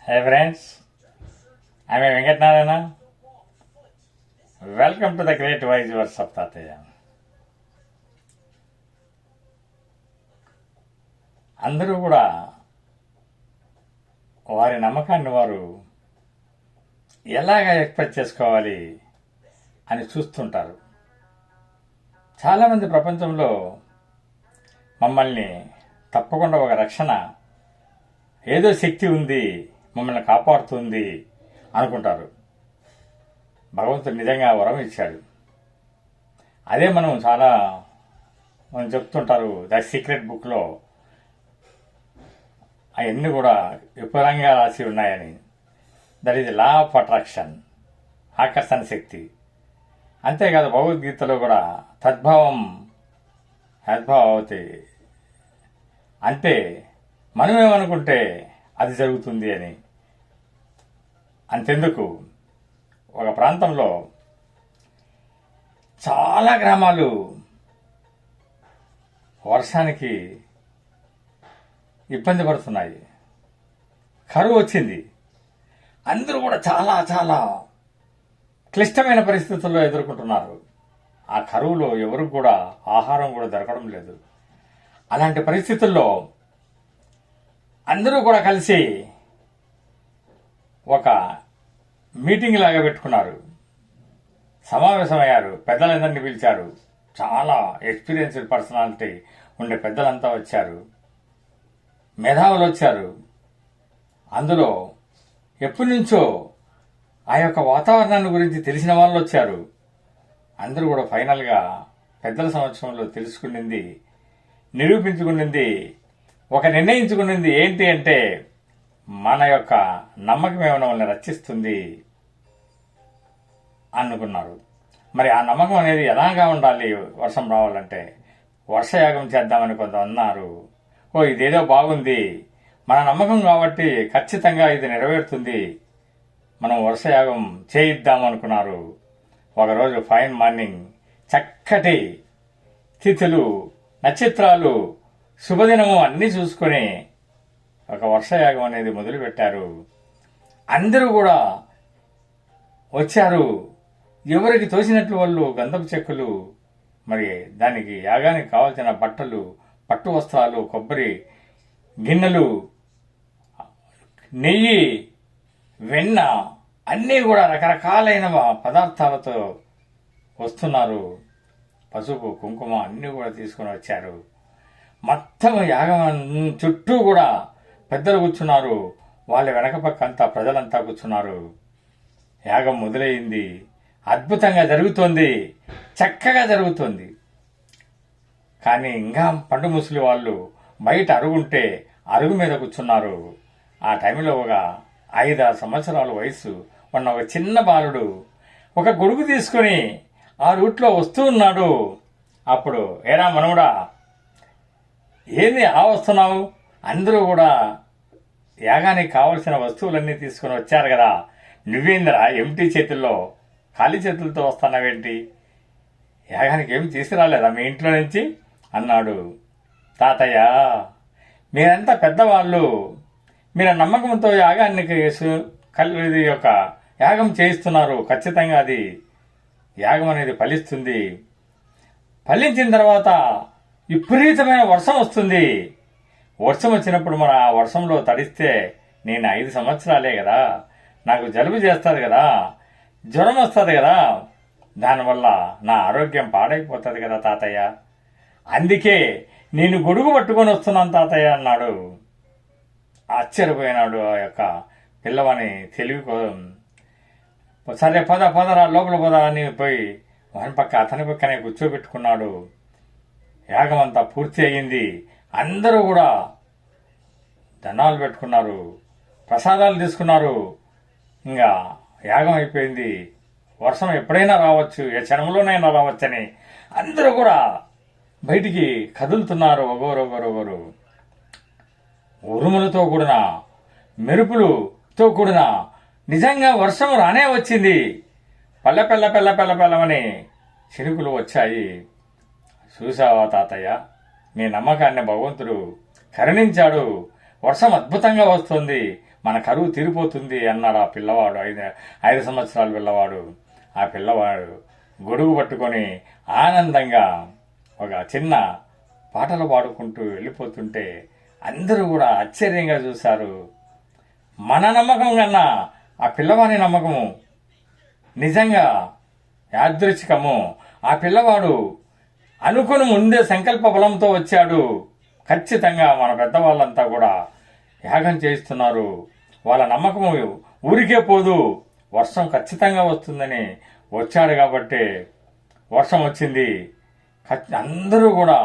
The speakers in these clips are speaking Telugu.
Hey friends, I am Venkat Narayana. Welcome to the Great Wise Words of Tataya. అందరూ కూడా వారి నమ్మకాన్ని వారు ఎలాగ ఎక్స్ప్రెస్ చేసుకోవాలి అని చూస్తుంటారు. చాలామంది ప్రపంచంలో మమ్మల్ని తప్పకుండా ఒక రక్షణ, ఏదో శక్తి ఉంది, మమ్మల్ని కాపాడుతుంది అనుకుంటారు. భగవంతుడు నిజంగా వరం ఇచ్చాడు. అదే మనం చెప్తుంటారు ద సీక్రెట్ బుక్లో అవన్నీ కూడా విపులంగా రాసి ఉన్నాయని. That is law of attraction, ఆకర్షణ శక్తి. అంతేకాదు భగవద్గీతలో కూడా తద్భావం యద్భావతి, అంటే మనమేమనుకుంటే అది జరుగుతుంది అని. అంతెందుకు, ఒక ప్రాంతంలో చాలా గ్రామాలు వర్షానికి ఇబ్బంది పడుతున్నాయి. కరువు వచ్చింది. అందరూ కూడా చాలా చాలా క్లిష్టమైన పరిస్థితుల్లో ఎదుర్కొంటున్నారు. ఆ కరువులో ఎవరికి కూడా ఆహారం కూడా దొరకడం లేదు. అలాంటి పరిస్థితుల్లో అందరూ కూడా కలిసి ఒక మీటింగ్ లాగా పెట్టుకున్నారు. సమావేశమయ్యారు. పెద్దలందరినీ పిలిచారు. చాలా ఎక్స్పీరియన్స్డ్ పర్సనాలిటీ ఉండే పెద్దలంతా వచ్చారు. మేధావులు వచ్చారు. అందులో ఎప్పటి నుంచో ఆ యొక్క వాతావరణాన్ని గురించి తెలిసిన వాళ్ళు వచ్చారు. అందరూ కూడా ఫైనల్గా పెద్దల సంవత్సరంలో తెలుసుకునింది, నిరూపించుకునింది, ఒక నిర్ణయించుకునింది ఏంటి అంటే, మన యొక్క నమ్మకం ఏమైనా వాళ్ళని రక్షిస్తుంది అనుకున్నారు. మరి ఆ నమ్మకం అనేది ఎలాగా ఉండాలి? వర్షం రావాలంటే వర్షయాగం చేద్దామని కొంత అన్నారు. ఇదేదో బాగుంది, మన నమ్మకం కాబట్టి ఖచ్చితంగా ఇది నెరవేరుతుంది, మనం వర్షయాగం చేయిద్దాం అనుకున్నారు. ఒకరోజు ఫైన్ మార్నింగ్ చక్కటి తిథులు, నక్షత్రాలు, శుభదినము అన్నీ చూసుకొని ఒక వర్షయాగం అనేది మొదలుపెట్టారు. అందరూ కూడా వచ్చారు. ఎవరికి తోచినట్లు వాళ్ళు గంధపు చెక్కులు, మరి దానికి యాగానికి కావాల్సిన బట్టలు, పట్టు వస్త్రాలు, కొబ్బరి గిన్నెలు, నెయ్యి, వెన్న అన్నీ కూడా రకరకాలైన పదార్థాలతో వస్తున్నారు. పసుపు, కుంకుమ అన్నీ కూడా తీసుకుని వచ్చారు. మొత్తం యాగం చుట్టూ కూడా పెద్దలు కూర్చున్నారు. వాళ్ళ వెనక పక్క అంతా ప్రజలంతా కూర్చున్నారు. యాగం మొదలైంది. అద్భుతంగా జరుగుతోంది, చక్కగా జరుగుతోంది. కానీ ఇంకా పండు ముసలి వాళ్ళు బయట అరుగుంటే అరుగు మీద కూర్చున్నారు. ఆ టైంలో ఒక 5-6 సంవత్సరాల వయసు ఉన్న ఒక చిన్న బాలుడు ఒక గొడుగు తీసుకుని ఆ రూట్లో వస్తూ ఉన్నాడు. అప్పుడు, ఏరా మనవుడా, ఏంది అలా వస్తున్నావు? అందరూ కూడా యాగానికి కావలసిన వస్తువులన్నీ తీసుకుని వచ్చారు కదా, నువ్వేందిరా ఎంటీ చేతుల్లో, ఖాళీ చేతులతో వస్తున్నావేంటి? యాగానికి ఏమి తీసుకురాలేదా మీ ఇంట్లో నుంచి అన్నాడు. తాతయ్య, మీరంతా పెద్దవాళ్ళు, మీరు నమ్మకంతో యాగానికి ఇది యొక్క యాగం చేయిస్తున్నారు. ఖచ్చితంగా అది యాగం అనేది ఫలిస్తుంది. ఫలించిన తర్వాత విపరీతమైన వర్షం వస్తుంది. వర్షం వచ్చినప్పుడు మరి ఆ వర్షంలో తడిస్తే నేను 5 సంవత్సరాలే కదా, నాకు జలుబు చేస్తుంది కదా, జ్వరం వస్తుంది కదా, దానివల్ల నా ఆరోగ్యం పాడైపోతుంది కదా తాతయ్య, అందుకే నేను గొడుగు పట్టుకొని వస్తున్నాను తాతయ్య అన్నాడు. ఆశ్చర్యపోయినాడు ఆ యొక్క పిల్లవాని తెలివి. సరే పదరా లోపల పద అని పోయి వాని పక్క అతని పక్కనే కూర్చోబెట్టుకున్నాడు. యాగం అంతా పూర్తి అయ్యింది. అందరూ కూడా దండాలు పెట్టుకున్నారు, ప్రసాదాలు తీసుకున్నారు. ఇంకా యాగం అయిపోయింది. వర్షం ఎప్పుడైనా రావచ్చు, ఏ క్షణంలోనైనా రావచ్చని అందరూ కూడా బయటికి కదులుతున్నారు. ఒకరు ఉరుములతో కూడిన, మెరుపులతో కూడిన నిజంగా వర్షం రానే వచ్చింది. పల్లెమని చినుకులు వచ్చాయి. చూసావా తాతయ్య, మీ నమ్మకాన్ని భగవంతుడు కరుణించాడు. వర్షం అద్భుతంగా వస్తుంది, మన కరువు తీరిపోతుంది అన్నాడు ఆ పిల్లవాడు, 5 సంవత్సరాల పిల్లవాడు. ఆ పిల్లవాడు గొడుగు పట్టుకొని ఆనందంగా ఒక చిన్న పాటలు పాడుకుంటూ వెళ్ళిపోతుంటే అందరూ కూడా ఆశ్చర్యంగా చూశారు. మన నమ్మకం కన్నా ఆ పిల్లవాని నమ్మకము నిజంగా యాదృచ్ఛికము. ఆ పిల్లవాడు అనుకుని ముందే సంకల్ప బలంతో వచ్చాడు. ఖచ్చితంగా మన పెద్దవాళ్ళంతా కూడా యాగం చేయిస్తున్నారు. వాళ్ళ నమ్మకము ఊరికే పోదు, వర్షం ఖచ్చితంగా వస్తుందని వచ్చాడు కాబట్టి వర్షం వచ్చింది. అందరూ కూడా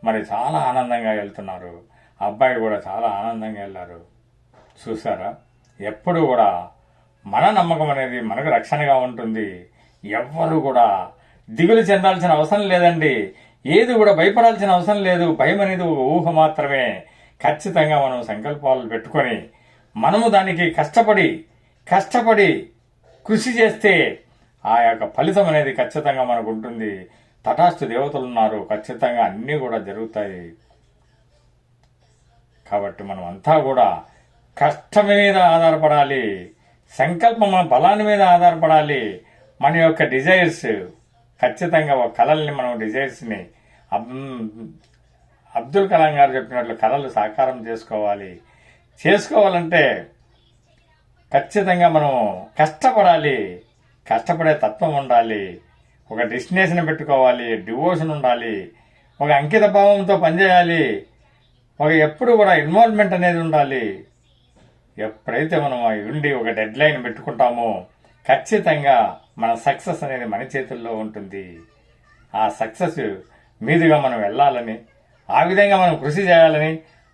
మరి చాలా ఆనందంగా వెళ్తున్నారు. ఆ అబ్బాయి కూడా చాలా ఆనందంగా వెళ్ళారు. చూసారా, ఎప్పుడు కూడా మన నమ్మకం అనేది మనకు రక్షణగా ఉంటుంది. ఎవ్వరు కూడా దిగులు చెందాల్సిన అవసరం లేదండి. ఏది కూడా భయపడాల్సిన అవసరం లేదు. భయం అనేది ఒక ఊహ మాత్రమే. ఖచ్చితంగా మనం సంకల్పాలు పెట్టుకొని మనము దానికి కష్టపడి కృషి చేస్తే ఆ యొక్క ఫలితం అనేది ఖచ్చితంగా మనకు ఉంటుంది. తటాస్తు దేవతలు ఉన్నారు, ఖచ్చితంగా అన్నీ కూడా జరుగుతాయి. కాబట్టి మనం అంతా కూడా కష్టం మీద ఆధారపడాలి, సంకల్పం బలాన్ని మీద ఆధారపడాలి. మన యొక్క డిజైర్స్ ఖచ్చితంగా ఒక కళల్ని మనం డిజైర్స్ని అబ్దుల్ కలాం గారు చెప్పినట్లు కళలు సాకారం చేసుకోవాలంటే ఖచ్చితంగా మనం కష్టపడాలి. కష్టపడే తత్వం ఉండాలి, ఒక డెస్టినేషన్ పెట్టుకోవాలి, డివోషన్ ఉండాలి, ఒక అంకిత భావంతో పనిచేయాలి, ఎప్పుడు కూడా ఇన్వాల్వ్మెంట్ అనేది ఉండాలి. ఎప్పుడైతే మనం ఉండి ఒక డెడ్ లైన్ పెట్టుకుంటామో ఖచ్చితంగా మన సక్సెస్ అనేది మన చేతుల్లో ఉంటుంది. ఆ సక్సెస్ మీదుగా మనం వెళ్ళాలని, ఆ విధంగా మనం కృషి చేయాలని,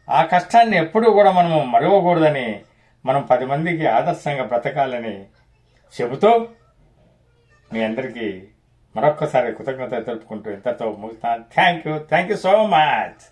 ఆ కష్టాన్ని ఎప్పుడూ కూడా మనము మరవకూడదని, మనం 10 మందికి ఆదర్శంగా బ్రతకాలని చెబుతూ మీ అందరికీ మరొక్కసారి కృతజ్ఞత తెలుపుకుంటూ ఇంతతో ముగిస్తాను. Thank you so much.